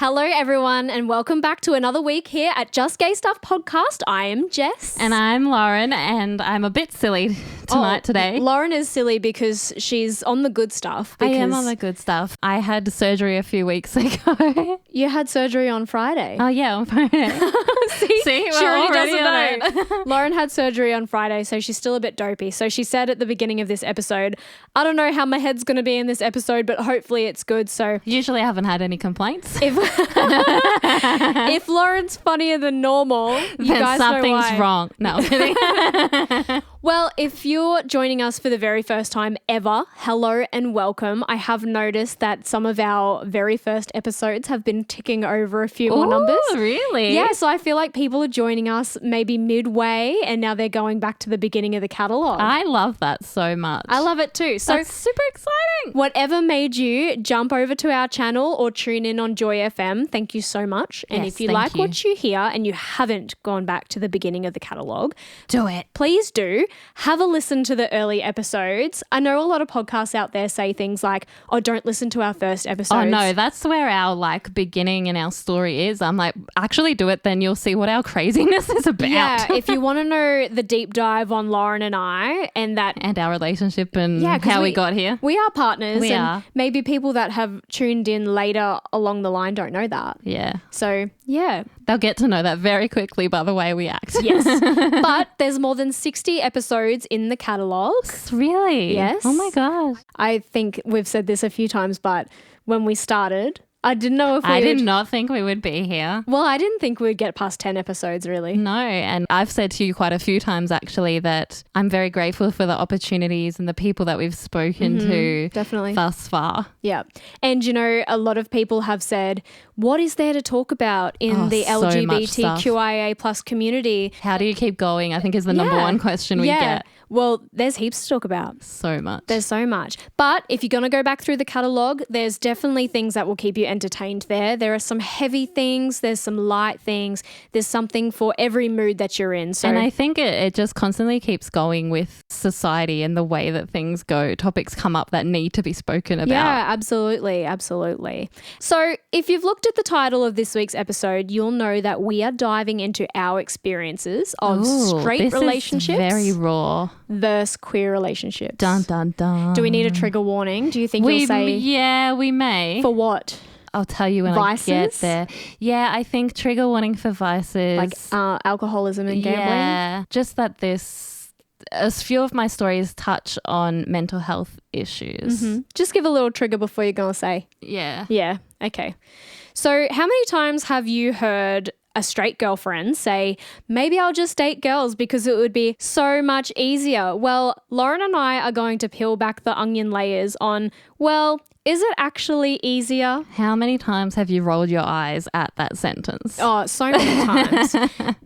Hello, everyone, and welcome back to another week here at Just Gay Stuff Podcast. I am Jess. And I'm Lauren, and I'm a bit silly today. Lauren is silly because she's on the good stuff. I am on the good stuff. I had surgery a few weeks ago. You had surgery on Friday. Oh, yeah, on Friday. See, she already doesn't know. Lauren had surgery on Friday, so she's still a bit dopey. So she said at the beginning of this episode, I don't know how my head's going to be in this episode, but hopefully it's good. So usually I haven't had any complaints. If Lauren's funnier than normal, you then guys know something's why. wrong. No, I'm kidding. Well, if you're joining us for the very first time ever, hello and welcome. I have noticed that some of our very first episodes have been ticking over a few more numbers. Really? Yeah, so I feel like people are joining us maybe midway and now they're going back to the beginning of the catalogue. I love that so much. I love it too. So that's super exciting. Whatever made you jump over to our channel or tune in on Joy FM, thank you so much. And Yes, if you thank like you. what you hear and you haven't gone back to the beginning of the catalogue, Do it. please do have a listen to the early episodes. I know a lot of podcasts out there say things like, oh, don't listen to our first episodes. Oh no, that's where our beginning and our story is. I'm like, actually do it, then you'll see what our craziness is about. Yeah, if you want to know the deep dive on Lauren and I and that and our relationship and 'cause how we got here. We are partners. We and are. maybe people that have tuned in later along the line don't know that. Yeah. So, yeah. They'll get to know that very quickly by the way we act. Yes. But there's more than 60 episodes in the catalogue. Really? Yes. Oh my gosh. I think we've said this a few times, but when we started, I didn't know if we I would... did not think we would be here. Well, I didn't think we'd get past 10 episodes, really. No, and I've said to you quite a few times actually that I'm very grateful for the opportunities and the people that we've spoken to Definitely. thus far. Yeah. And, you know, a lot of people have said, what is there to talk about in the so much stuff. LGBTQIA plus community? How do you keep going? I think is the number one question we get. Well, there's heaps to talk about. So much. There's so much. But if you're going to go back through the catalogue, there's definitely things that will keep you entertained there. There are some heavy things. There's some light things. There's something for every mood that you're in. So And I think it just constantly keeps going with society and the way that things go. Topics come up that need to be spoken about. yeah, absolutely. Absolutely. So if you've looked at the title of this week's episode, you'll know that we are diving into our experiences of Ooh, straight this relationships is very raw. versus queer relationships. Dun, dun, dun. Do we need a trigger warning? Do you think you'll say Yeah, we may. for what? I'll tell you when Vices? I get there. Yeah, I think trigger warning for vices. Like alcoholism and gambling? Yeah, just that a few of my stories touch on mental health issues. Just give a little trigger before you're going to say. Yeah. Yeah, okay. So how many times have you heard a straight girlfriend say, maybe I'll just date girls because it would be so much easier? Well, Lauren and I are going to peel back the onion layers on, well, is it actually easier? How many times have you rolled your eyes at that sentence? Oh, so many times.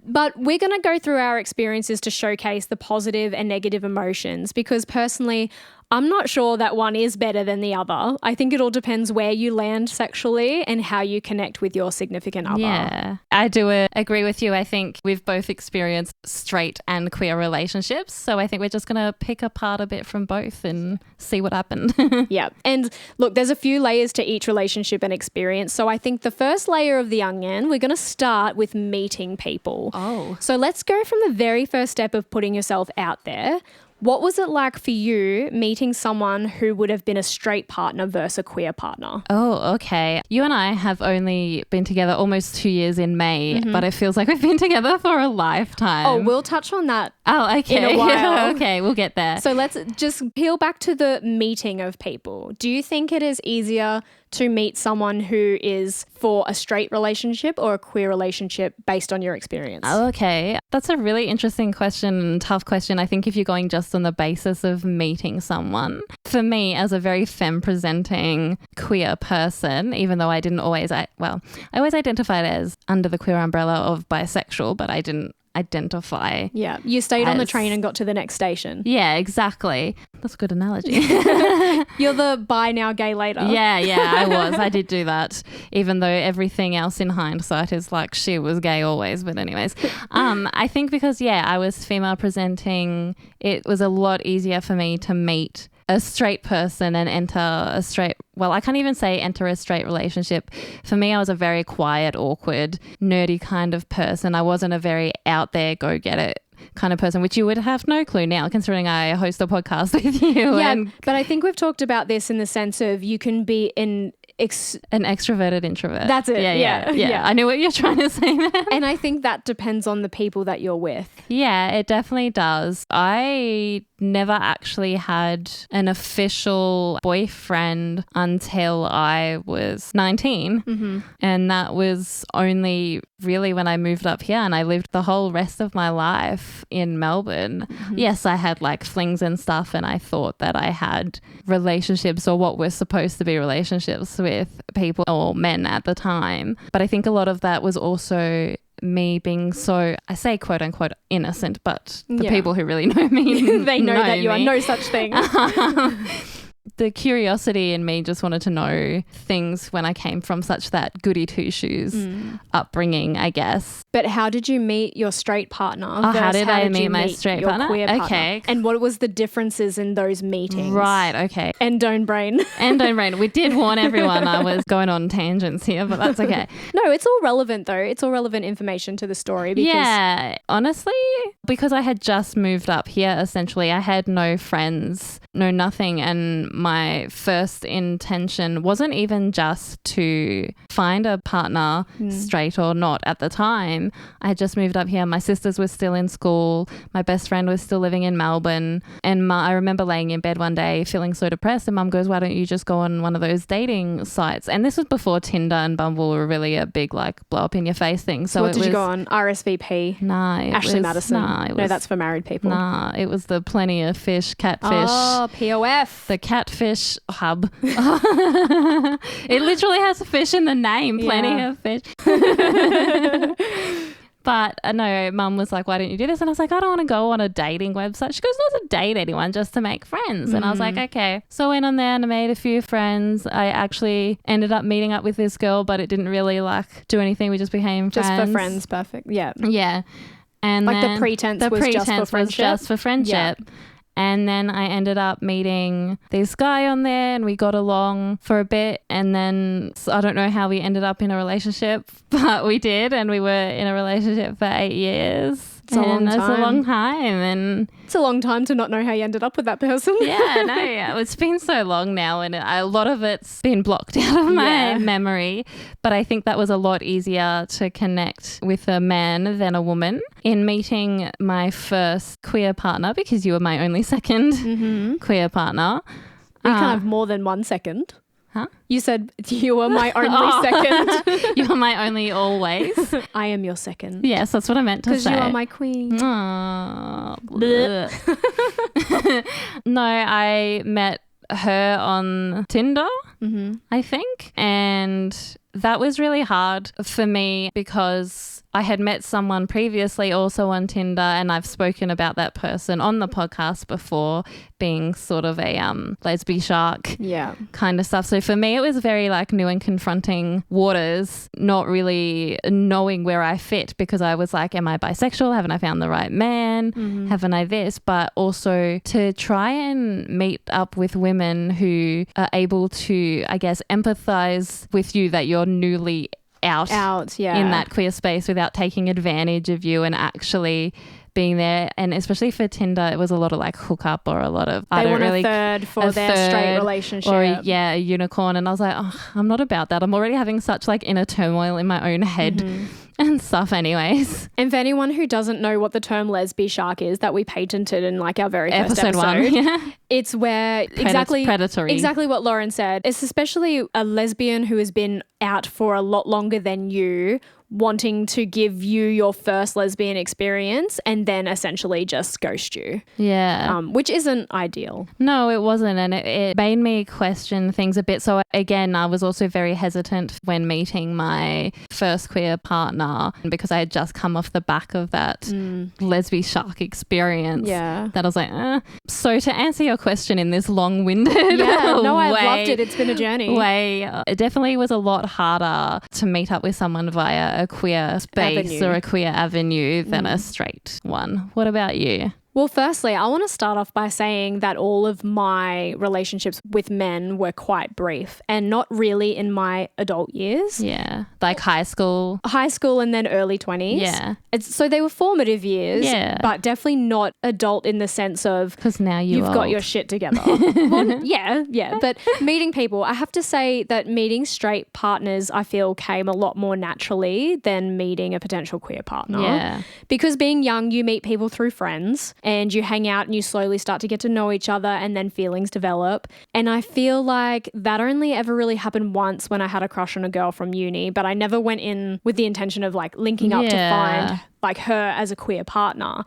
But we're going to go through our experiences to showcase the positive and negative emotions because personally, I'm not sure that one is better than the other. I think it all depends where you land sexually and how you connect with your significant other. Yeah, I do agree with you. I think we've both experienced straight and queer relationships. So I think we're just going to pick apart a bit from both and see what happened. Yeah. And look, there's a few layers to each relationship and experience. So I think the first layer of the onion, we're going to start with meeting people. Oh. So let's go from the very first step of putting yourself out there. What was it like for you meeting someone who would have been a straight partner versus a queer partner? Oh, okay. You and I have only been together almost 2 years in May, but it feels like we've been together for a lifetime. Oh, we'll touch on that. Oh, okay. in a while. Okay, we'll get there. So let's just peel back to the meeting of people. Do you think it is easier to meet someone who is for a straight relationship or a queer relationship based on your experience? Okay, that's a really interesting question and tough question. I think if you're going just on the basis of meeting someone, for me as a very femme presenting queer person, even though I always identified as under the queer umbrella of bisexual, but I didn't identify. Yeah, you stayed on the as- train and got to the next station. Yeah, exactly. That's a good analogy. You're the bye now, gay later. Yeah, I did do that, even though everything else in hindsight is like she was gay always. But anyways, I think because, I was female presenting, it was a lot easier for me to meet a straight person and enter a straight well, I can't even say enter a straight relationship. For me, I was a very quiet, awkward, nerdy kind of person. I wasn't a very out there, go get it kind of person, which you would have no clue now considering I host a podcast with you. Yeah, but I think we've talked about this in the sense of you can be an extroverted introvert. That's it. Yeah. I knew what you're trying to say there. And I think that depends on the people that you're with. Yeah, it definitely does. I never actually had an official boyfriend until I was 19. Mm-hmm. And that was only really when I moved up here, and I lived the whole rest of my life in Melbourne. Mm-hmm. Yes, I had like flings and stuff, and I thought that I had relationships or what were supposed to be relationships with people or men at the time. But I think a lot of that was also me being so, I say quote unquote innocent, but the people who really know me they know that you me. are no such thing. The curiosity in me just wanted to know things when I came from such that goody two shoes upbringing, I guess. But how did you meet your straight partner? How did I meet my straight your partner? Queer partner? Okay. And what was the differences in those meetings? Right, okay. Endone brain. Endone brain. We did warn everyone I was going on tangents here, but that's okay. No, it's all relevant though. It's all relevant information to the story. Because yeah, honestly, because I had just moved up here, essentially, I had no friends, no nothing, and my first intention wasn't even just to find a partner, straight or not at the time. I had just moved up here. My sisters were still in school. My best friend was still living in Melbourne. And I remember laying in bed one day feeling so depressed, and Mum goes, why don't you just go on one of those dating sites? And this was before Tinder and Bumble were really a big like blow up in your face thing. So what did you go on? RSVP? Nah. Ashley Madison? No, that's for married people. Nah, it was the Plenty of Fish catfish. Oh, POF. The catfish hub. It literally has a fish in the name. Plenty of fish. But no, Mum was like, why don't you do this? And I was like, I don't want to go on a dating website. She goes, not to date anyone, just to make friends. And I was like, okay. So I went on there and I made a few friends. I actually ended up meeting up with this girl, but it didn't really like do anything. We just became friends. Just for friends, perfect. Yeah. Yeah. And like then the pretense was just for friendship. Yeah. And then I ended up meeting this guy on there and we got along for a bit. And then I don't know how we ended up in a relationship, but we did. And we were in a relationship for 8 years. It's a long time. It's a long time. And it's a long time to not know how you ended up with that person. It's been so long now, and a lot of it's been blocked out of my memory. But I think that was a lot easier to connect with a man than a woman. In meeting my first queer partner, because you were my only second queer partner. We can't have more than 1 second. Huh? You said you were my only second. You are my only always. I am your second. Yes, that's what I meant to say. Because you are my queen. No, I met her on Tinder, I think. And that was really hard for me because I had met someone previously also on Tinder, and I've spoken about that person on the podcast before, being sort of a lesbian shark kind of stuff. So for me, it was very like new and confronting waters, not really knowing where I fit, because I was like, am I bisexual? Haven't I found the right man? Haven't I this? But also to try and meet up with women who are able to, I guess, empathize with you that you're newly out in that queer space without taking advantage of you and actually being there. And especially for Tinder, it was a lot of like hookup or a lot of they want a third for their straight relationship or a unicorn. And I was like, I'm not about that. I'm already having such like inner turmoil in my own head and stuff anyways. And for anyone who doesn't know what the term lesbian shark is, that we patented in like our very first episode 1, it's where predatory. Exactly what Lauren said. It's especially a lesbian who has been out for a lot longer than you, wanting to give you your first lesbian experience and then essentially just ghost you. Yeah. Which isn't ideal. No, it wasn't. And it made me question things a bit. So again, I was also very hesitant when meeting my first queer partner because I had just come off the back of that lesbian shark experience. Yeah. That I was like, So to answer your question in this long-winded I've loved it. It's been a journey. It definitely was a lot harder to meet up with someone via a queer space or a queer avenue than a straight one. What about you? Well, firstly, I want to start off by saying that all of my relationships with men were quite brief and not really in my adult years. Yeah. Like high school. High school and then early 20s. Yeah. So they were formative years, Yeah. but definitely not adult in the sense of Because now you've got old. your shit together. Well, yeah. But meeting people, I have to say that meeting straight partners, I feel, came a lot more naturally than meeting a potential queer partner. Yeah. Because being young, you meet people through friends and you hang out and you slowly start to get to know each other and then feelings develop. And I feel like that only ever really happened once when I had a crush on a girl from uni, but I never went in with the intention of like linking up to find like her as a queer partner.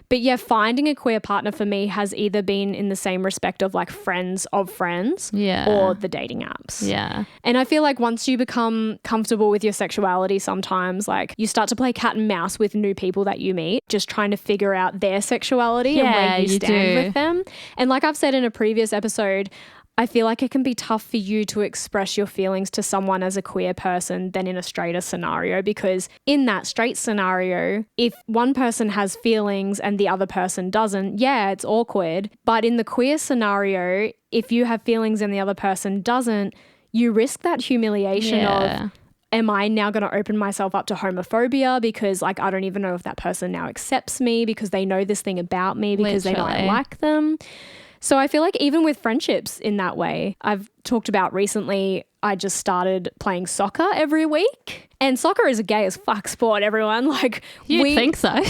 But yeah, finding a queer partner for me has either been in the same respect of like friends of friends or the dating apps. Yeah. And I feel like once you become comfortable with your sexuality, sometimes like you start to play cat and mouse with new people that you meet, just trying to figure out their sexuality and where you stand with them. And like I've said in a previous episode, I feel like it can be tough for you to express your feelings to someone as a queer person than in a straighter scenario, because in that straight scenario, if one person has feelings and the other person doesn't, yeah, it's awkward. But in the queer scenario, if you have feelings and the other person doesn't, you risk that humiliation of, am I now going to open myself up to homophobia because like I don't even know if that person now accepts me because they know this thing about me because they know I like them. So I feel like even with friendships in that way, I've talked about recently, I just started playing soccer every week. And soccer is a gay as fuck sport, everyone. Like You think so?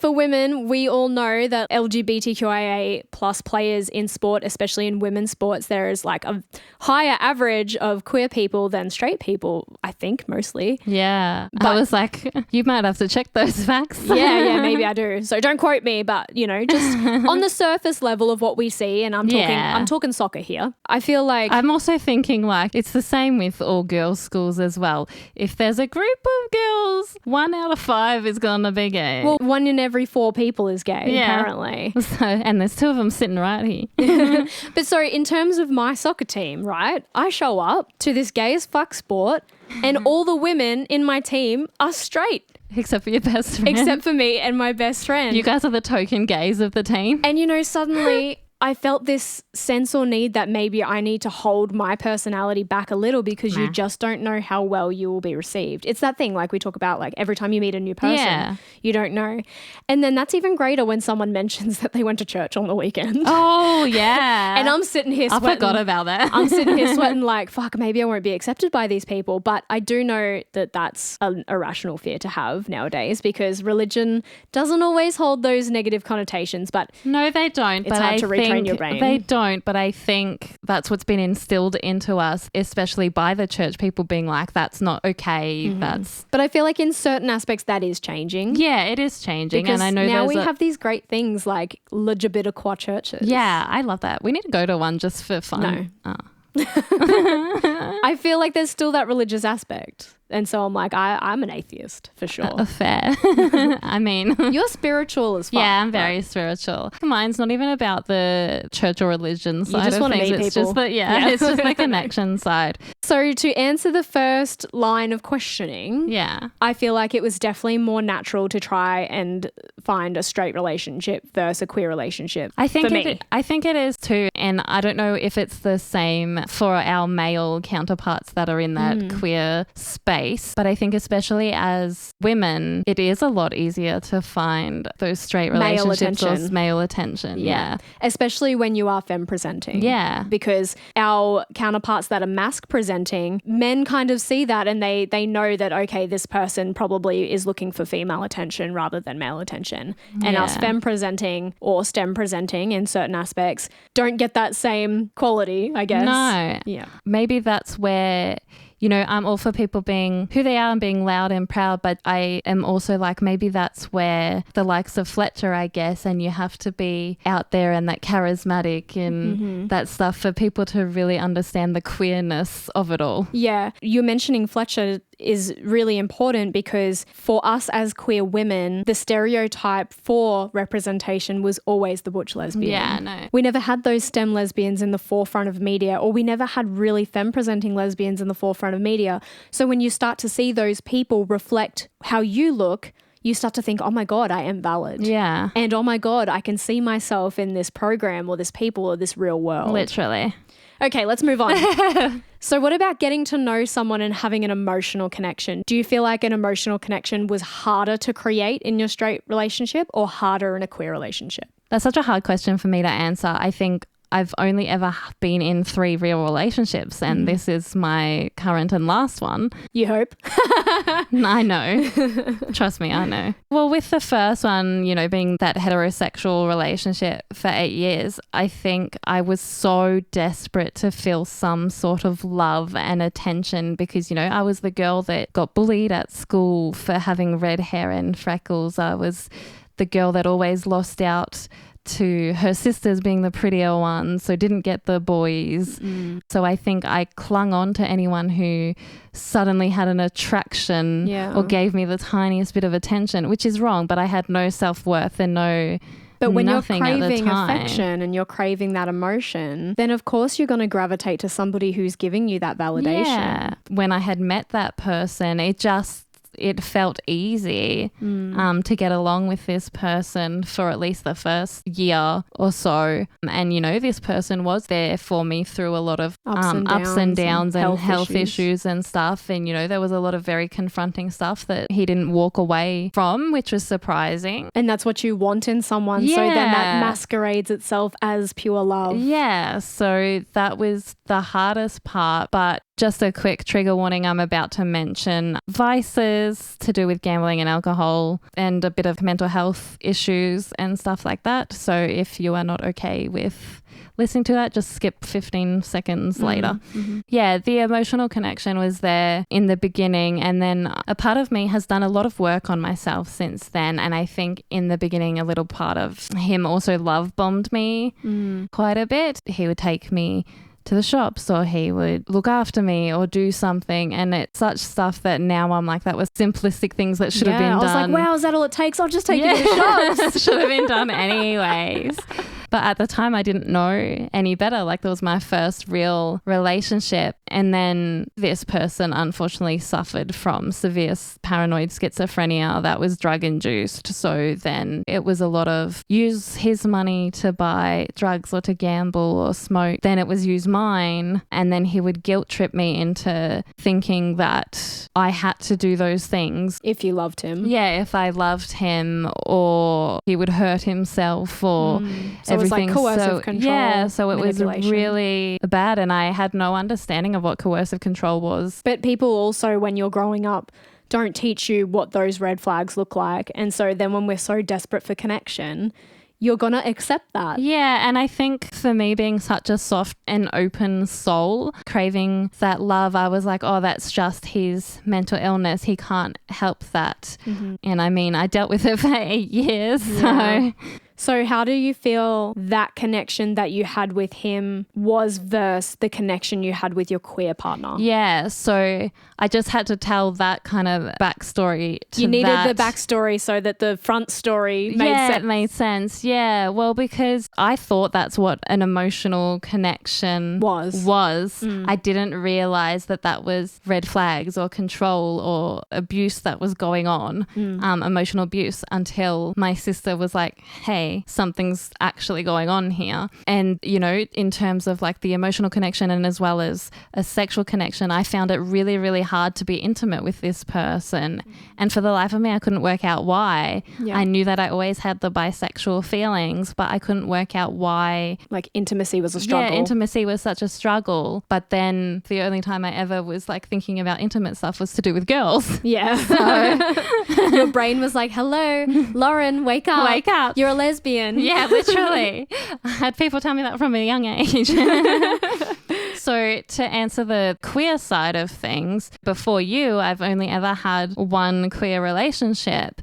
for women, we all know that LGBTQIA plus players in sport, especially in women's sports, there is like a higher average of queer people than straight people, I think, mostly. Yeah. I was like, you might have to check those facts. Yeah, maybe I do. So don't quote me, but you know, just on the surface level of what we see, and I'm talking soccer here. I feel like I'm also thinking like it's the same with all girls' schools as well. If there's a group of girls, 1 out of 5 is going to be gay. well, 1 in every 4 people is gay, apparently. So, and there's 2 of them sitting right here. But so in terms of my soccer team, right, I show up to this gay as fuck sport and all the women in my team are straight. Except for your best friend. Except for me and my best friend. You guys are the token gays of the team. And you know, suddenly I felt this sense or need that maybe I need to hold my personality back a little because you just don't know how well you will be received. It's that thing like we talk about, like every time you meet a new person, you don't know. And then that's even greater when someone mentions that they went to church on the weekend. Oh, yeah. And I'm sitting here sweating. I forgot about that. I'm sitting here sweating like, fuck, maybe I won't be accepted by these people. But I do know that that's an irrational fear to have nowadays because religion doesn't always hold those negative connotations. But no, they don't. It's hard to retrain your brain. They don't, but I think that's what's been instilled into us, especially by the church, people being like, that's not okay. But I feel like in certain aspects that is changing. Yeah, it is changing. Because and I know now we have these great things like LGBTQ churches. Yeah, I love that. We need to go to one just for fun. No. I feel like there's still that religious aspect. And so I'm like, I'm an atheist for sure. Fair. I mean, you're spiritual as fuck. Yeah, I'm very spiritual. Mine's not even about the church or religion side just of want to things. meet It's people. just it's just the connection side. So to answer the first line of questioning, I feel like it was definitely more natural to try and find a straight relationship versus a queer relationship. I think for me. I think it is too, and I don't know if it's the same for our male counterparts that are in that queer space. But I think especially as women, it is a lot easier to find those straight relationships or male attention. Yeah. Especially when you are femme presenting. Yeah. Because our counterparts that are masc presenting, men kind of see that and they know that, okay, this person probably is looking for female attention rather than male attention. And us femme presenting or STEM presenting in certain aspects don't get that same quality, I guess. No. Yeah. Maybe that's where, you know, I'm all for people being who they are and being loud and proud, but I am also like, maybe that's where the likes of Fletcher, I guess, and you have to be out there and that charismatic and that stuff for people to really understand the queerness of it all. Yeah. You're mentioning Fletcher is really important because for us as queer women, the stereotype for representation was always the butch lesbian. Yeah, no. We never had those STEM lesbians in the forefront of media, or we never had really femme presenting lesbians in the forefront of media. So when you start to see those people reflect how you look, you start to think, oh my God, I am valid. Yeah. And oh my God, I can see myself in this program or this people or this real world. Literally. Okay, let's move on. So what about getting to know someone and having an emotional connection? Do you feel like an emotional connection was harder to create in your straight relationship or harder in a queer relationship? That's such a hard question for me to answer. I think I've only ever been in 3 real relationships, and this is my current and last one. You hope? I know. Trust me, I know. Well, with the first one, you know, being that heterosexual relationship for 8 years, I think I was so desperate to feel some sort of love and attention because, you know, I was the girl that got bullied at school for having red hair and freckles. I was the girl that always lost out to her sisters being the prettier ones, so didn't get the boys. So I think I clung on to anyone who suddenly had an attraction or gave me the tiniest bit of attention, which is wrong, but I had no self-worth and no But when you're nothing at the craving time. affection and you're craving that emotion, then of course you're going to gravitate to somebody who's giving you that validation. Yeah. When I had met that person, it felt easy to get along with this person for at least the first year or so. And, you know, this person was there for me through a lot of ups and downs and health issues and stuff. And, you know, there was a lot of very confronting stuff that he didn't walk away from, which was surprising. And that's what you want in someone. Yeah. So then that masquerades itself as pure love. Yeah. So that was the hardest part. But just a quick trigger warning, I'm about to mention vices to do with gambling and alcohol and a bit of mental health issues and stuff like that. So if you are not okay with listening to that, just skip 15 seconds later. Yeah, the emotional connection was there in the beginning, and then a part of me has done a lot of work on myself since then. And I think in the beginning, a little part of him also love bombed me quite a bit. He would take me to the shops, or he would look after me or do something, and it's such stuff that now I'm like, that was simplistic things that should have been done. I was like, wow, is that all it takes? I'll just take you to the shops. Should have been done anyways. But at the time I didn't know any better. Like, that was my first real relationship. And then this person unfortunately suffered from severe paranoid schizophrenia that was drug induced. So then it was a lot of use his money to buy drugs or to gamble or smoke. Then it was use mine. And then he would guilt trip me into thinking that I had to do those things. If you loved him. Yeah, if I loved him, or he would hurt himself, or So it was like coercive control. Yeah, so it was really bad, and I had no understanding of what coercive control was. But people also, when you're growing up, don't teach you what those red flags look like. And so then when we're so desperate for connection, you're going to accept that. Yeah, and I think for me, being such a soft and open soul, craving that love, I was like, oh, that's just his mental illness. He can't help that. And I mean, I dealt with it for 8 years. Yeah. So how do you feel that connection that you had with him was versus the connection you had with your queer partner? Yeah, so I just had to tell that kind of backstory to You needed that. the backstory so that the front story made sense. It made sense. Yeah, well, because I thought that's what an emotional connection was. I didn't realize that that was red flags or control or abuse that was going on, emotional abuse, until my sister was like, hey, something's actually going on here. And, you know, in terms of like the emotional connection and as well as a sexual connection, I found it really, really hard to be intimate with this person. And for the life of me, I couldn't work out why. Yeah. I knew that I always had the bisexual feelings, but I couldn't work out why. Like intimacy was a struggle. Yeah, intimacy was such a struggle. But then the only time I ever was like thinking about intimate stuff was to do with girls. Yeah. So your brain was like, hello, Lauren, wake up. Wake up. You're a lesbian. Yeah, literally. I had people tell me that from a young age. So to answer the queer side of things, before you, I've only ever had one queer relationship.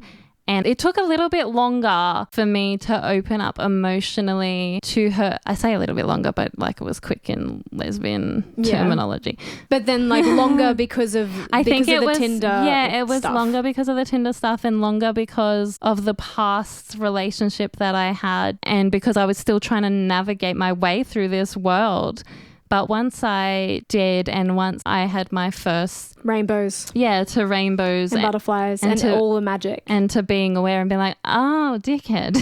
And it took a little bit longer for me to open up emotionally to her. I say a little bit longer, but like it was quick in lesbian terminology. But then like longer because of the Tinder. Yeah, it was stuff. longer because of the Tinder stuff, and longer because of the past relationship that I had, and because I was still trying to navigate my way through this world. But once I did, and once I had my first, Rainbows to rainbows and butterflies and to all the magic. and to being aware and being like, oh, dickhead.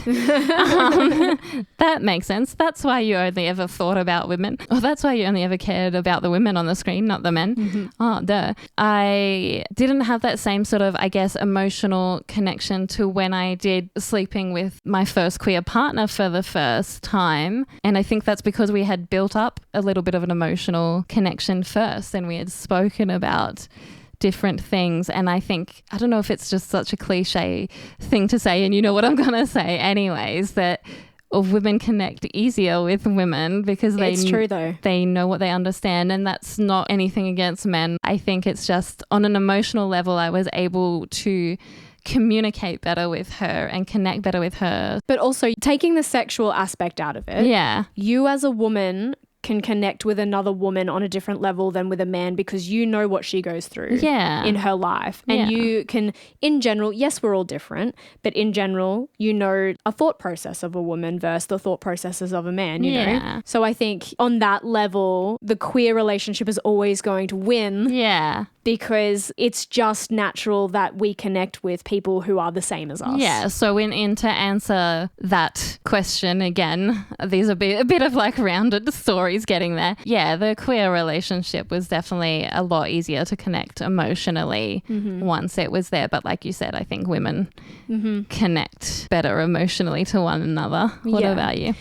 That makes sense. That's why you only ever thought about women. Or that's why you only ever cared about the women on the screen, not the men. Mm-hmm. Oh, duh. I didn't have that same sort of, I guess, emotional connection to when I did sleeping with my first queer partner for the first time. And I think that's because we had built up a little bit of an emotional connection first, and we had spoken about different things. And I think, I don't know if it's just such a cliche thing to say, and you know what I'm going to say anyways, that women connect easier with women because It's true though. They know what they understand, and that's not anything against men. I think it's just on an emotional level, I was able to communicate better with her and connect better with her. But also taking the sexual aspect out of it. Yeah. You as a woman can connect with another woman on a different level than with a man because you know what she goes through in her life. And you can, in general, yes, we're all different, but in general, you know a thought process of a woman versus the thought processes of a man, you know? So I think on that level, the queer relationship is always going to win. Yeah. Because it's just natural that we connect with people who are the same as us. Yeah, so in to answer that question again, these are a bit of like rounded stories getting there. Yeah, the queer relationship was definitely a lot easier to connect emotionally once it was there. But like you said, I think women connect better emotionally to one another. What about you?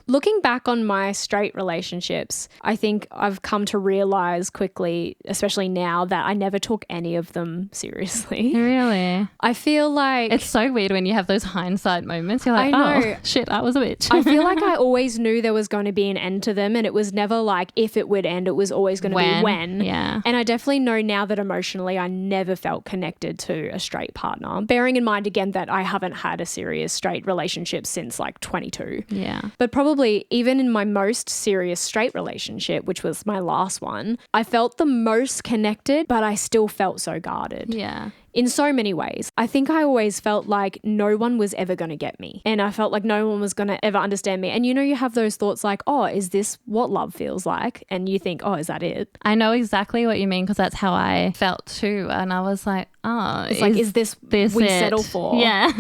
Looking back on my straight relationships, I think I've come to realize quickly, especially now, that I never took any of them seriously. Really? I feel like... It's so weird when you have those hindsight moments. You're like, oh, shit, I was a bitch. I feel like I always knew there was going to be an end to them, and it was never like if it would end, it was always going to be when. Yeah. And I definitely know now that emotionally I never felt connected to a straight partner. Bearing in mind, again, that I haven't had a serious straight relationship since like 22. Yeah. But probably even in my most serious straight relationship, which was my last one, I felt the most connected, but I still felt so guarded. Yeah. In so many ways. I think I always felt like no one was ever going to get me. And I felt like no one was going to ever understand me. And you know, you have those thoughts like, oh, is this what love feels like? And you think, oh, is that it? I know exactly what you mean because that's how I felt too. And I was like, oh, is this we settle for? Yeah.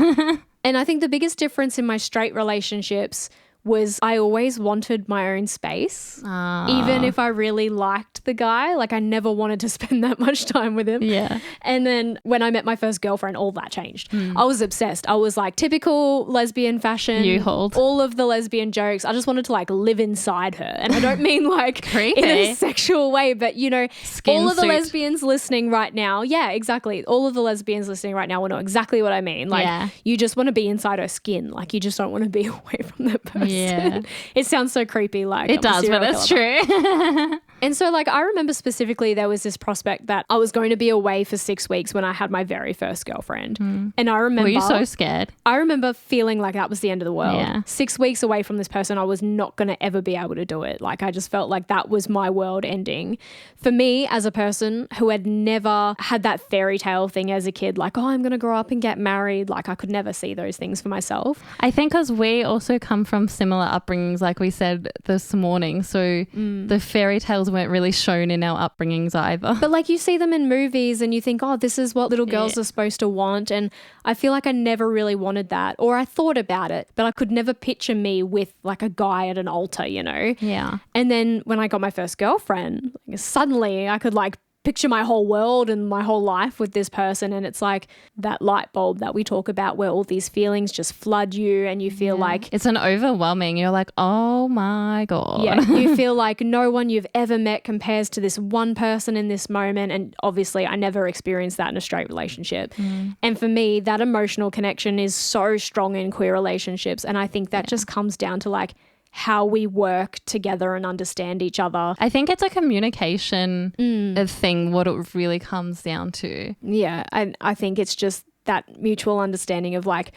And I think the biggest difference in my straight relationships was I always wanted my own space. Even if I really liked the guy, like I never wanted to spend that much time with him. Yeah. And then when I met my first girlfriend, all that changed. I was obsessed. I was like typical lesbian fashion. You hold. All of the lesbian jokes. I just wanted to like live inside her. And I don't mean like creepy in a sexual way, but you know, Skin all of the suit. lesbians listening right now. Yeah, exactly. All of the lesbians listening right now will know exactly what I mean. Like you just want to be inside her skin. Like you just don't want to be away from that person. Yeah. It sounds so creepy. Like it does, but it's true. And so like I remember specifically there was this prospect that I was going to be away for 6 weeks when I had my very first girlfriend. And I remember... Were you so scared? I remember feeling like that was the end of the world. Yeah. 6 weeks away from this person, I was not going to ever be able to do it. Like I just felt like that was my world ending. For me as a person who had never had that fairy tale thing as a kid, like, oh, I'm going to grow up and get married. Like I could never see those things for myself. I think because we also come from similar upbringings, like we said this morning. So the fairy tales weren't really shown in our upbringings either. But like you see them in movies and you think, oh, this is what little girls are supposed to want. And I feel like I never really wanted that. Or I thought about it, but I could never picture me with like a guy at an altar, you know? Yeah. And then when I got my first girlfriend, suddenly I could like picture my whole world and my whole life with this person. And it's like that light bulb that we talk about where all these feelings just flood you and you feel like... It's an overwhelming. You're like, oh my God. Yeah, you feel like no one you've ever met compares to this one person in this moment. And obviously I never experienced that in a straight relationship. And for me, that emotional connection is so strong in queer relationships. And I think that just comes down to like how we work together and understand each other. I think it's a communication thing, what it really comes down to. Yeah, I think it's just that mutual understanding of like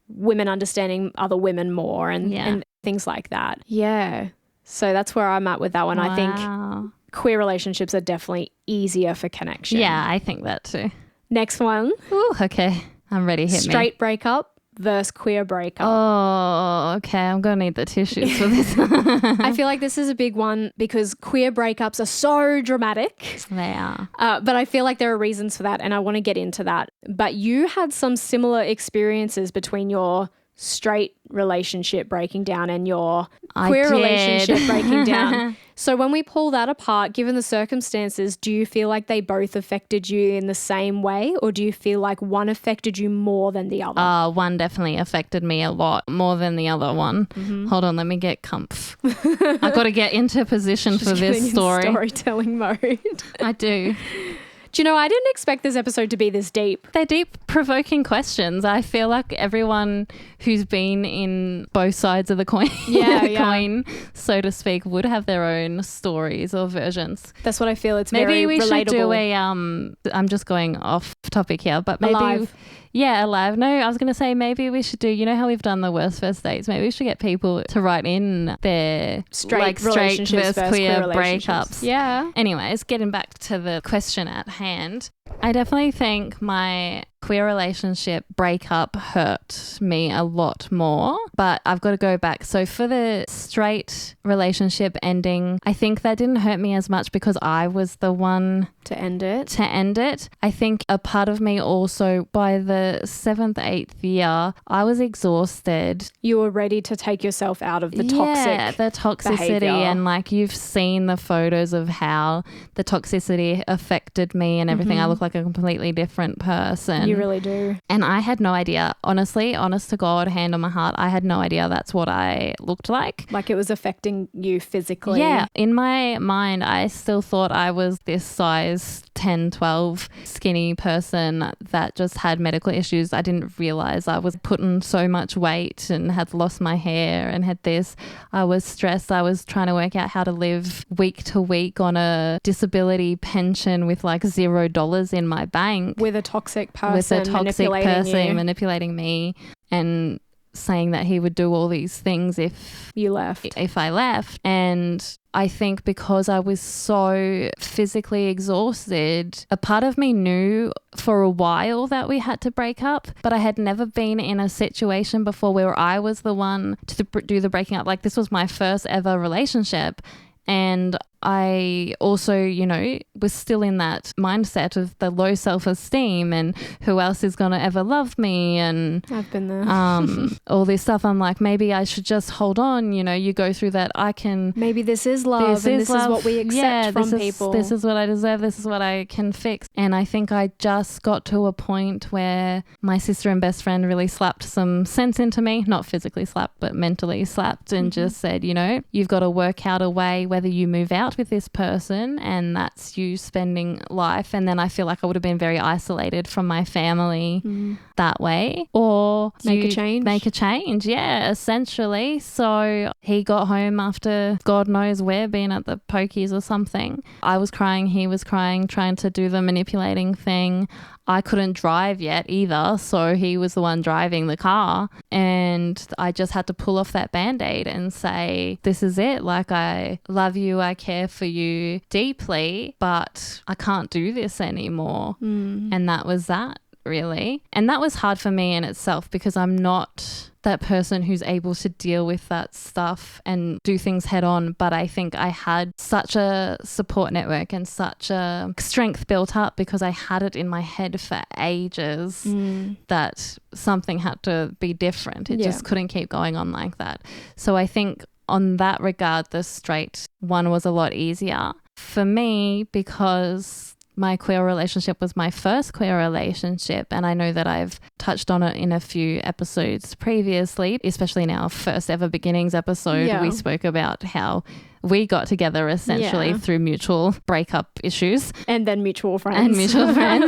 women understanding other women more and things like that. Yeah. So that's where I'm at with that one. Wow. I think queer relationships are definitely easier for connection. Yeah, I think that too. Next one. Ooh, okay. I'm ready. Hit me. Straight breakup versus queer breakup. Oh, okay. I'm going to need the tissues for this. I feel like this is a big one because queer breakups are so dramatic. They are. But I feel like there are reasons for that, and I want to get into that. But you had some similar experiences between your straight relationship breaking down and your queer relationship breaking down. So when we pull that apart, given the circumstances, do you feel like they both affected you in the same way, or do you feel like one affected you more than the other? One definitely affected me a lot more than the other one. Mm-hmm. Hold on, let me get comf. I got to get into position for this story. Storytelling mode. I do. Do you know, I didn't expect this episode to be this deep. They're deep, provoking questions. I feel like everyone who's been in both sides of the coin, coin, so to speak, would have their own stories or versions. That's what I feel. It's maybe very we relatable. should do a I'm just going off topic here, but maybe Alive. Yeah, alive. No, I was going to say maybe we should do, you know how we've done the worst first dates? Maybe we should get people to write in their straight versus queer breakups. breakups. Yeah. Anyways, getting back to the question at hand, I definitely think my queer relationship breakup hurt me a lot more, but I've got to go back. So for the straight relationship ending, I think that didn't hurt me as much because I was the one to end it. I think a part of me also, by the 7th, 8th year, I was exhausted. You were ready to take yourself out of the toxic the toxicity behavior. And like you've seen the photos of how the toxicity affected me and everything. I look like a completely different person. You really do. And I had no idea, honestly, honest to God, hand on my heart, I had no idea that's what I looked like. Like it was affecting you physically. Yeah. In my mind, I still thought I was this size 10, 12 skinny person that just had medical issues. I didn't realize I was putting so much weight and had lost my hair and had this. I was stressed. I was trying to work out how to live week to week on a disability pension with like $0 in my bank. With a toxic person manipulating me and saying that he would do all these things if I left. And I think because I was so physically exhausted, a part of me knew for a while that we had to break up, but I had never been in a situation before where I was the one to do the breaking up. Like this was my first ever relationship. And I also, you know, was still in that mindset of the low self-esteem and who else is going to ever love me and I've been there. all this stuff. I'm like, maybe I should just hold on. You know, you go through that. Maybe this is love this is what we accept from people. This is what I deserve. This is what I can fix. And I think I just got to a point where my sister and best friend really slapped some sense into me, not physically slapped, but mentally slapped and just said, you know, you've got to work out a way whether you move out with this person and that's you spending life. And then I feel like I would have been very isolated from my family that way, or make a change. Yeah, essentially. So he got home after God knows where, being at the pokies or something. I was crying, he was crying, trying to do the manipulating thing. I couldn't drive yet either, so he was the one driving the car, and I just had to pull off that Band-Aid and say, this is it. Like, I love you, I care for you deeply, but I can't do this anymore. And that was that, really. And that was hard for me in itself because I'm not that person who's able to deal with that stuff and do things head on. But I think I had such a support network and such a strength built up because I had it in my head for ages that something had to be different. It just couldn't keep going on like that. So I think on that regard, the straight one was a lot easier for me because my queer relationship was my first queer relationship, and I know that I've touched on it in a few episodes previously, especially in our first ever beginnings episode. We spoke about how we got together essentially through mutual breakup issues. And then mutual friends.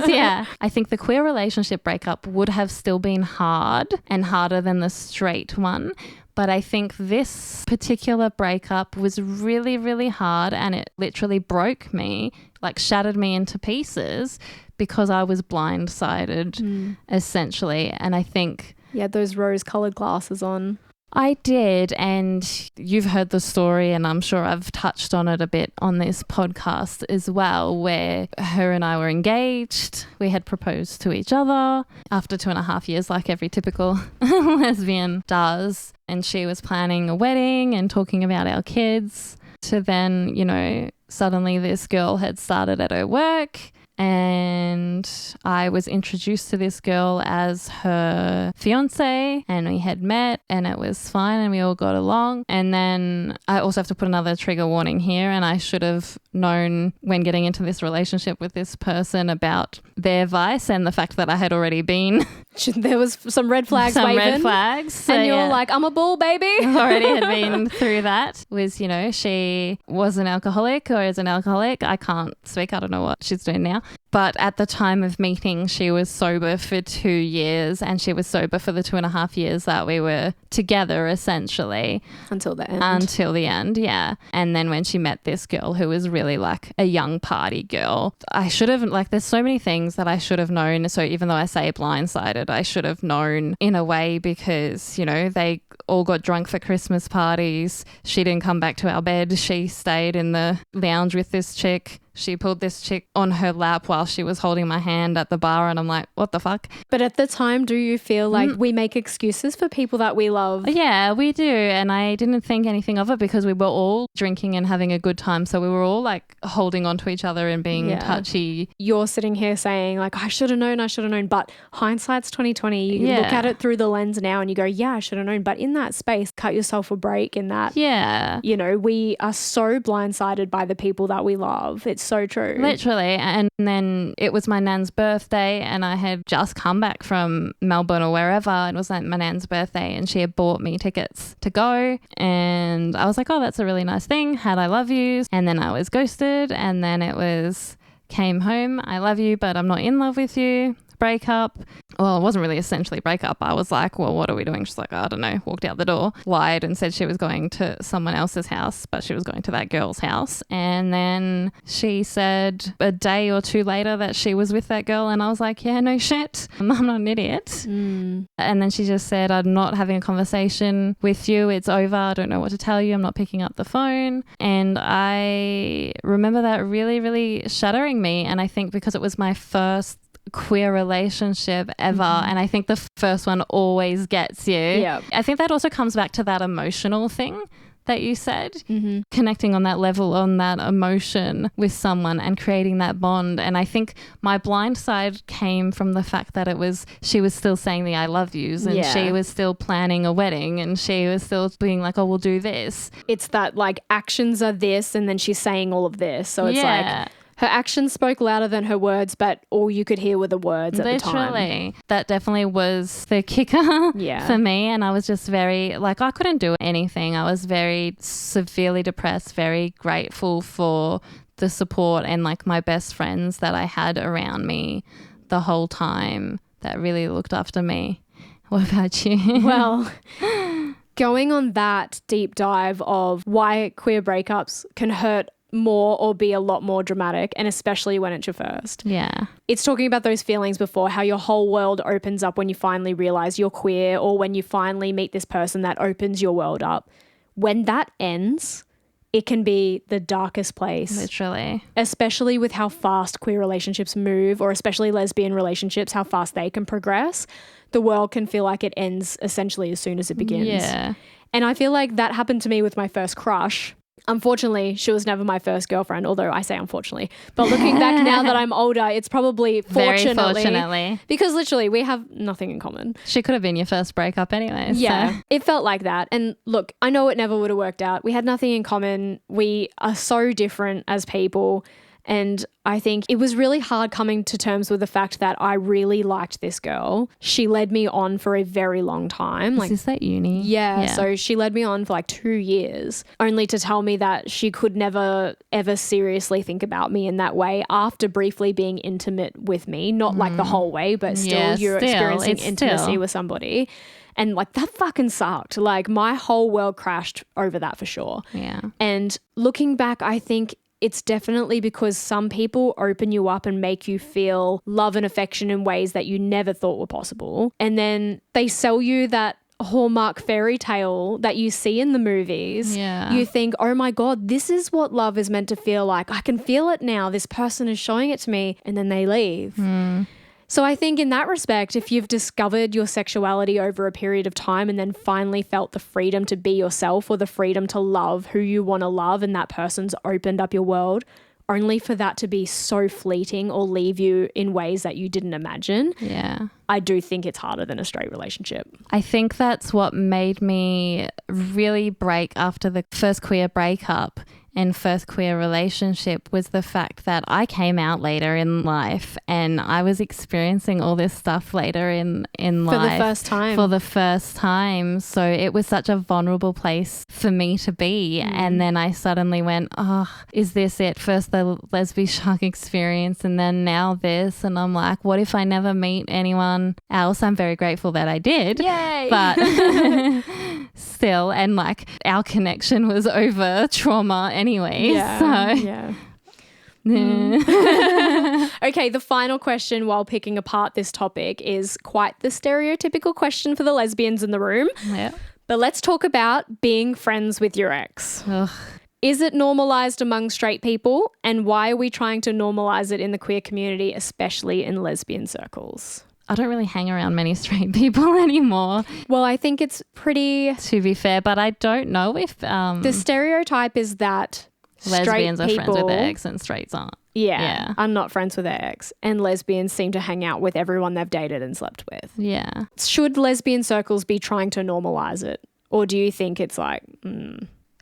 Yeah. I think the queer relationship breakup would have still been hard and harder than the straight one. But I think this particular breakup was really, really hard, and it literally broke me, like shattered me into pieces because I was blindsided essentially. And I think... You had those rose-coloured glasses on. I did, and you've heard the story, and I'm sure I've touched on it a bit on this podcast as well, where her and I were engaged. We had proposed to each other after 2.5 years, like every typical lesbian does. And she was planning a wedding and talking about our kids. To then, suddenly this girl had started at her work. And I was introduced to this girl as her fiance, and we had met, and it was fine, and we all got along. And then I also have to put another trigger warning here, and I should have known when getting into this relationship with this person about their vice and the fact that I had already been There was some red flags some waving. red flags. So, And you're like, I'm a bull, baby. already had been through that. Was, she was an alcoholic or is an alcoholic. I can't speak. I don't know what she's doing now. But at the time of meeting, she was sober for 2 years, and she was sober for the 2.5 years that we were together, essentially. Until the end. Until the end, yeah. And then when she met this girl who was really like a young party girl, I should have, there's so many things that I should have known. So even though I say blindsided, I should have known in a way because, they all got drunk for Christmas parties. She didn't come back to our bed. She stayed in the lounge with this chick. She pulled this chick on her lap while she was holding my hand at the bar, and I'm like, what the fuck? But at the time, do you feel like we make excuses for people that we love? Yeah, we do. And I didn't think anything of it because we were all drinking and having a good time. So we were all like holding on to each other and being touchy. You're sitting here saying like, I should have known. But hindsight's 2020. You look at it through the lens now and you go, yeah, I should have known. But in that space, cut yourself a break in that. Yeah. We are so blindsided by the people that we love. It's so true. Literally. And then it was my nan's birthday, and I had just come back from Melbourne or wherever. It was like my nan's birthday, and she had bought me tickets to go. And I was like, oh, that's a really nice thing. Had I love yous. And then I was ghosted. And then it was came home. I love you, but I'm not in love with you. Breakup. Well, it wasn't really essentially breakup. I was like, well, what are we doing? She's like, I don't know. Walked out the door, lied and said she was going to someone else's house, but she was going to that girl's house. And then she said a day or two later that she was with that girl. And I was like, yeah, no shit. I'm not an idiot. And then she just said, I'm not having a conversation with you. It's over. I don't know what to tell you. I'm not picking up the phone. And I remember that really, really shattering me. And I think because it was my first queer relationship ever, and I think the first one always gets you. Yeah. I think that also comes back to that emotional thing that you said, connecting on that level, on that emotion with someone and creating that bond. And I think my blind side came from the fact that she was still saying the I love yous, and she was still planning a wedding, and she was still being like, oh, we'll do this. It's that like actions are this, and then she's saying all of this. So it's like her actions spoke louder than her words, but all you could hear were the words at the time. Literally. That definitely was the kicker for me. And I was just very, like, I couldn't do anything. I was very severely depressed, very grateful for the support and like my best friends that I had around me the whole time that really looked after me. What about you? Well, going on that deep dive of why queer breakups can hurt more or be a lot more dramatic, and especially when it's your first. Yeah. It's talking about those feelings before, how your whole world opens up when you finally realize you're queer, or when you finally meet this person that opens your world up. When that ends, it can be the darkest place. Literally. Especially with how fast queer relationships move, or especially lesbian relationships, how fast they can progress. The world can feel like it ends essentially as soon as it begins. Yeah. And I feel like that happened to me with my first crush. Unfortunately, she was never my first girlfriend, although I say unfortunately. But looking back now that I'm older, it's probably fortunately. Very fortunately. Because literally we have nothing in common. She could have been your first breakup anyway. Yeah, so. it felt like that. And look, I know it never would have worked out. We had nothing in common. We are so different as people. And I think it was really hard coming to terms with the fact that I really liked this girl. She led me on for a very long time. Is this at uni? Yeah. So she led me on for like 2 years, only to tell me that she could never, ever seriously think about me in that way after briefly being intimate with me. Not like the whole way, but still you're experiencing intimacy with somebody. And like that fucking sucked. Like my whole world crashed over that for sure. Yeah. And looking back, I think it's definitely because some people open you up and make you feel love and affection in ways that you never thought were possible. And then they sell you that Hallmark fairy tale that you see in the movies, Yeah. you think, oh my God, this is what love is meant to feel like. I can feel it now. This person is showing it to me, and then they leave. So I think in that respect, if you've discovered your sexuality over a period of time and then finally felt the freedom to be yourself or the freedom to love who you want to love, and that person's opened up your world, only for that to be so fleeting or leave you in ways that you didn't imagine, Yeah. I do think it's harder than a straight relationship. I think that's what made me really break after the first queer breakup and first queer relationship, was the fact that I came out later in life and I was experiencing all this stuff later in life. For the first time. For the first time. So it was such a vulnerable place for me to be. And then I suddenly went, oh, is this it? First the lesbian shock experience and then now this. And I'm like, what if I never meet anyone else? I'm very grateful that I did. Yay! But still, and like our connection was over trauma anyway. Yeah. Okay, the final question while picking apart this topic is quite the stereotypical question for the lesbians in the room. Yeah. But let's talk about being friends with your ex. Ugh. Is it normalized among straight people? And why are we trying to normalize it in the queer community, especially in lesbian circles? I don't really hang around many straight people anymore, Well, I think it's pretty... to be fair, but I don't know if The stereotype is that lesbians straight are friends with people- their ex and straights aren't. Yeah, I'm not friends with their ex. And lesbians seem to hang out with everyone they've dated and slept with. Yeah. Should lesbian circles be trying to normalize it? Or do you think it's like...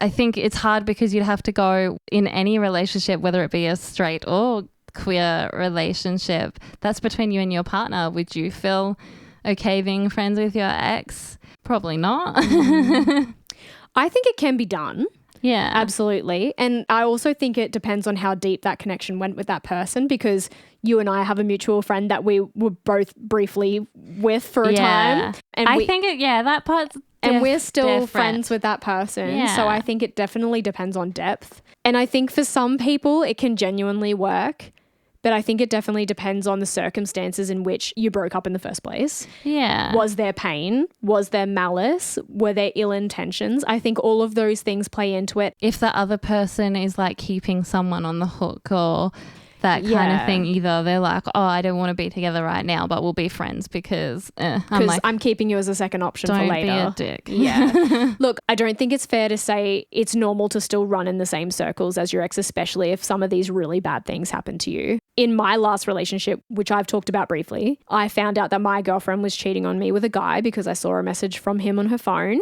I think it's hard because you'd have to go in any relationship, whether it be a straight or queer relationship, that's between you and your partner. Would you feel okay being friends with your ex? Probably not. I think it can be done. Yeah. Absolutely. And I also think it depends on how deep that connection went with that person, because you and I have a mutual friend that we were both briefly with for a time. And I think that part's and we're still different. friends with that person. Yeah. So I think it definitely depends on depth. And I think for some people it can genuinely work. But I think it definitely depends on the circumstances in which you broke up in the first place. Yeah. Was there pain? Was there malice? Were there ill intentions? I think all of those things play into it. If the other person is like keeping someone on the hook or that kind Yeah. of thing, either they're like, oh, I don't want to be together right now, but we'll be friends because I'm like, I'm keeping you as a second option for don't later. be a dick. Yeah. Look, I don't think it's fair to say it's normal to still run in the same circles as your ex, especially if some of these really bad things happen to you. In my last relationship, which I've talked about briefly, I found out that my girlfriend was cheating on me with a guy because I saw a message from him on her phone.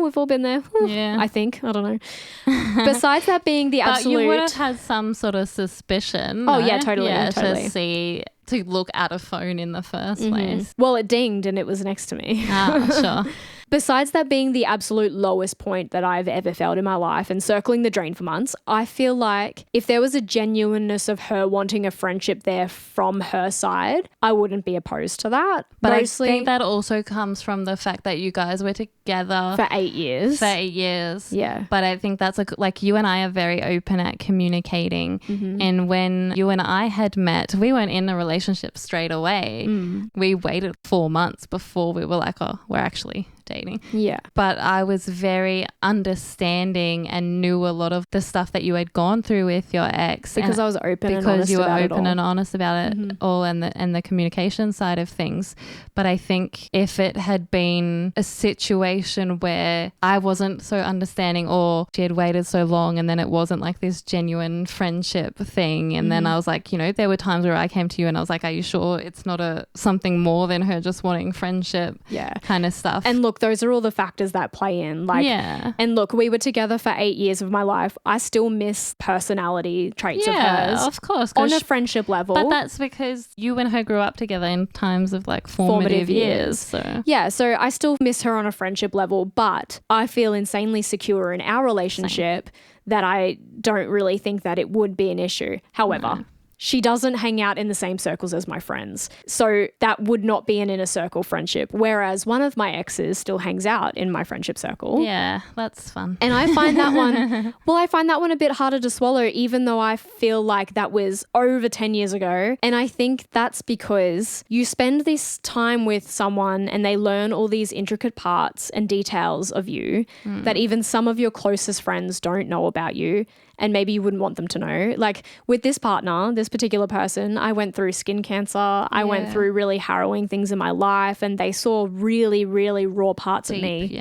We've all been there. Yeah. I think. I don't know. Besides that being the But absolute... you would have had some sort of suspicion. Oh, no? yeah, totally, Yeah, totally. to look at a phone in the first place. Well, it dinged and it was next to me. Sure. Besides that being the absolute lowest point that I've ever felt in my life and circling the drain for months, I feel like if there was a genuineness of her wanting a friendship there from her side, I wouldn't be opposed to that. But Mostly I think that also comes from the fact that you guys were together for 8 years. for 8 years. Yeah. But I think that's like you and I are very open at communicating. And when you and I had met, we weren't in a relationship straight away. We waited 4 months before we were like, oh, we're actually dating. Yeah. But I was very understanding and knew a lot of the stuff that you had gone through with your ex. Because and I was open and because honest you were about it open all. and honest about it all, and the communication side of things. But I think if it had been a situation where I wasn't so understanding, or she had waited so long and then it wasn't like this genuine friendship thing, and then I was like, there were times where I came to you and I was like, are you sure it's not something more than her just wanting friendship? Yeah. Kind of stuff. And look, those are all the factors that play in. Like, yeah. And look, we were together for 8 years of my life. I still miss personality traits of hers. Of course. On a friendship level. But that's because you and her grew up together in times of like formative years. So yeah, so I still miss her on a friendship level, but I feel insanely secure in our relationship that I don't really think that it would be an issue. However, she doesn't hang out in the same circles as my friends. So that would not be an inner circle friendship. Whereas one of my exes still hangs out in my friendship circle. Yeah, that's fun. And I find that one a bit harder to swallow, even though I feel like that was over 10 years ago. And I think that's because you spend this time with someone and they learn all these intricate parts and details of you that even some of your closest friends don't know about you. And maybe you wouldn't want them to know. Like with this partner, this particular person, I went through skin cancer. I went through really harrowing things in my life, and they saw really, really raw parts of me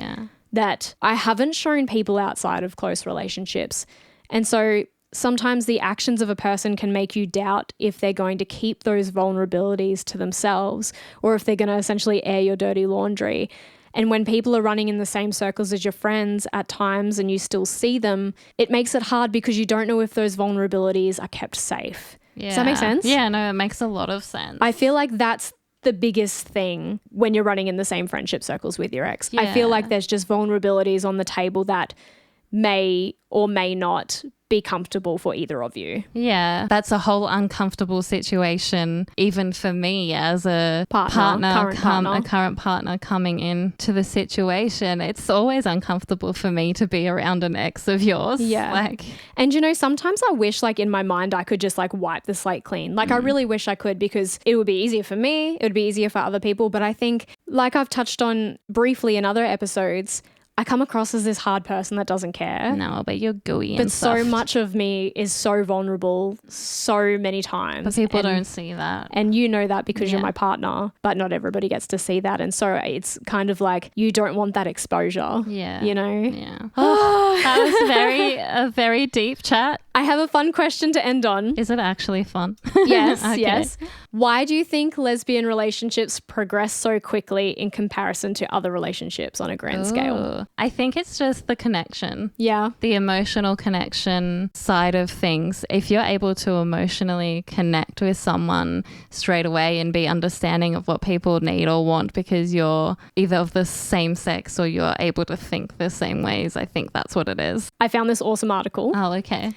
that I haven't shown people outside of close relationships. And so sometimes the actions of a person can make you doubt if they're going to keep those vulnerabilities to themselves or if they're going to essentially air your dirty laundry. And when people are running in the same circles as your friends at times and you still see them, it makes it hard because you don't know if those vulnerabilities are kept safe. Yeah. Does that make sense? Yeah, no, it makes a lot of sense. I feel like that's the biggest thing when you're running in the same friendship circles with your ex. I feel like there's just vulnerabilities on the table that may or may not be comfortable for either of you. Yeah, that's a whole uncomfortable situation, even for me as a current partner coming into the situation. It's always uncomfortable for me to be around an ex of yours. Yeah. And you know, sometimes I wish like in my mind I could just like wipe the slate clean. Like I really wish I could, because it would be easier for me. It would be easier for other people. But I think, like I've touched on briefly in other episodes, I come across as this hard person that doesn't care. No, but you're gooey and soft. But so much of me is so vulnerable so many times. But people don't see that. And you know that because you're my partner, but not everybody gets to see that. And so it's kind of like you don't want that exposure. Yeah. You know? Yeah. That was a very deep chat. I have a fun question to end on. Is it actually fun? Yes, Okay. yes. Why do you think lesbian relationships progress so quickly in comparison to other relationships on a grand scale? I think it's just the connection. Yeah. The emotional connection side of things. If you're able to emotionally connect with someone straight away and be understanding of what people need or want because you're either of the same sex or you're able to think the same ways, I think that's what it is. I found this awesome article. Oh, okay.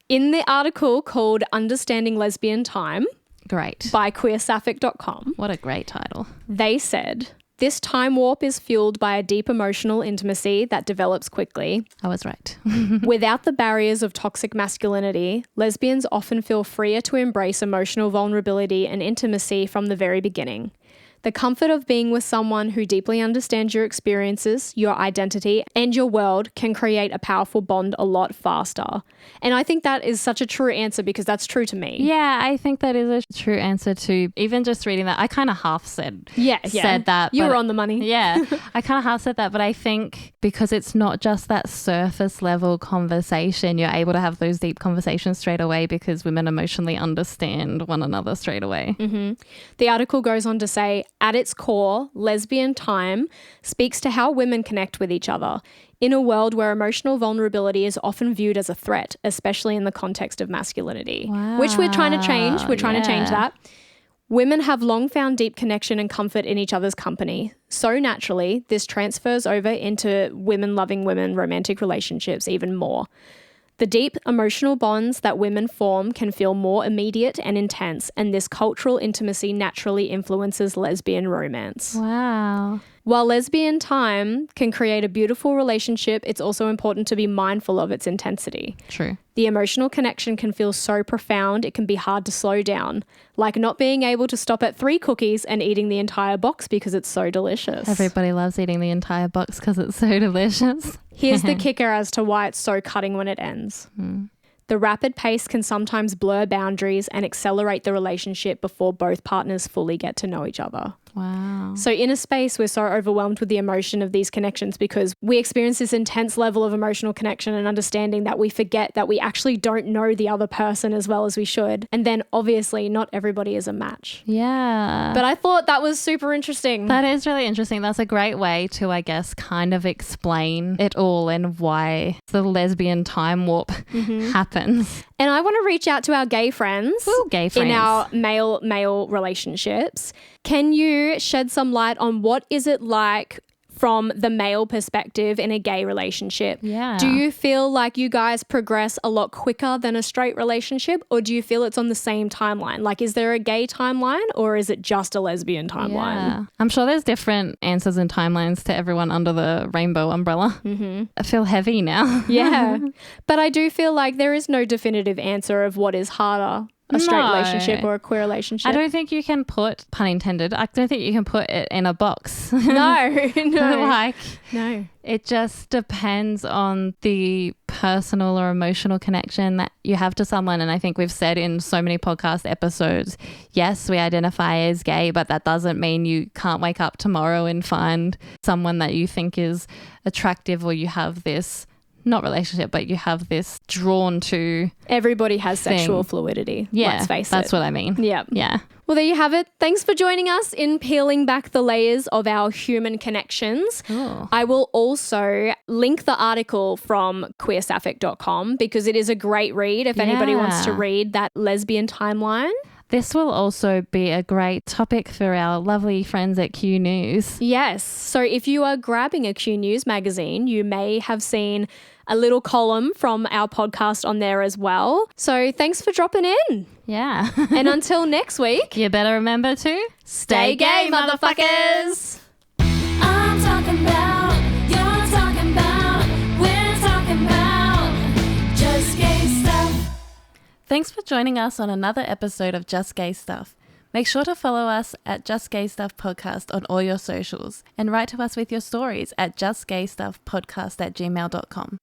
In the article called Understanding Lesbian Time Great. by queersapphic.com, What a great title. they said, this time warp is fueled by a deep emotional intimacy that develops quickly. I was right. Without the barriers of toxic masculinity, lesbians often feel freer to embrace emotional vulnerability and intimacy from the very beginning. The comfort of being with someone who deeply understands your experiences, your identity, and your world can create a powerful bond a lot faster. And I think that is such a true answer because that's true to me. Yeah, I think that is a true answer to even just reading that. I kind of half said that. You were on the money. Yeah, I kind of half said that, but I think because it's not just that surface level conversation, you're able to have those deep conversations straight away because women emotionally understand one another straight away. Mm-hmm. The article goes on to say, at its core, Lesbian Time speaks to how women connect with each other in a world where emotional vulnerability is often viewed as a threat, especially in the context of masculinity, which we're trying to change. We're trying to change that. Women have long found deep connection and comfort in each other's company. So naturally, this transfers over into women loving women romantic relationships even more. The deep emotional bonds that women form can feel more immediate and intense, and this cultural intimacy naturally influences lesbian romance. Wow. While lesbian time can create a beautiful relationship, it's also important to be mindful of its intensity. True. The emotional connection can feel so profound, it can be hard to slow down, like not being able to stop at 3 cookies and eating the entire box because it's so delicious. Everybody loves eating the entire box because it's so delicious. Here's the kicker as to why it's so cutting when it ends. The rapid pace can sometimes blur boundaries and accelerate the relationship before both partners fully get to know each other. Wow. So in a space, we're so overwhelmed with the emotion of these connections because we experience this intense level of emotional connection and understanding that we forget that we actually don't know the other person as well as we should. And then obviously not everybody is a match. Yeah. But I thought that was super interesting. That is really interesting. That's a great way to, I guess, kind of explain it all and why the lesbian time warp happens. And I want to reach out to our gay friends. Ooh, gay friends. In our male relationships. Can you shed some light on what is it like from the male perspective in a gay relationship. Yeah. Do you feel like you guys progress a lot quicker than a straight relationship, or do you feel it's on the same timeline? Like, is there a gay timeline or is it just a lesbian timeline? Yeah. I'm sure there's different answers and timelines to everyone under the rainbow umbrella. Mm-hmm. I feel heavy now. Yeah. But I do feel like there is no definitive answer of what is harder, a straight relationship or a queer relationship. I don't think you can put, pun intended, I don't think you can put it in a box. No. No. It just depends on the personal or emotional connection that you have to someone. And I think we've said in so many podcast episodes, yes, we identify as gay, but that doesn't mean you can't wake up tomorrow and find someone that you think is attractive, or you have this, not relationship, but you have this drawn to. Everybody has thing. sexual fluidity. Yeah, let's face that's it. what I mean. Yeah. Yeah. Well, there you have it. Thanks for joining us in peeling back the layers of our human connections. Ooh. I will also link the article from queersapphic.com because it is a great read if anybody wants to read that lesbian timeline. This will also be a great topic for our lovely friends at Q News. Yes. So if you are grabbing a Q News magazine, you may have seen a little column from our podcast on there as well. So thanks for dropping in. Yeah. And until next week, You better remember to stay gay, motherfuckers. I'm talking about, you're talking about, we're talking about just gay stuff. Thanks for joining us on another episode of Just Gay Stuff. Make sure to follow us at Just Gay Stuff Podcast on all your socials, and write to us with your stories at justgaystuffpodcast@gmail.com.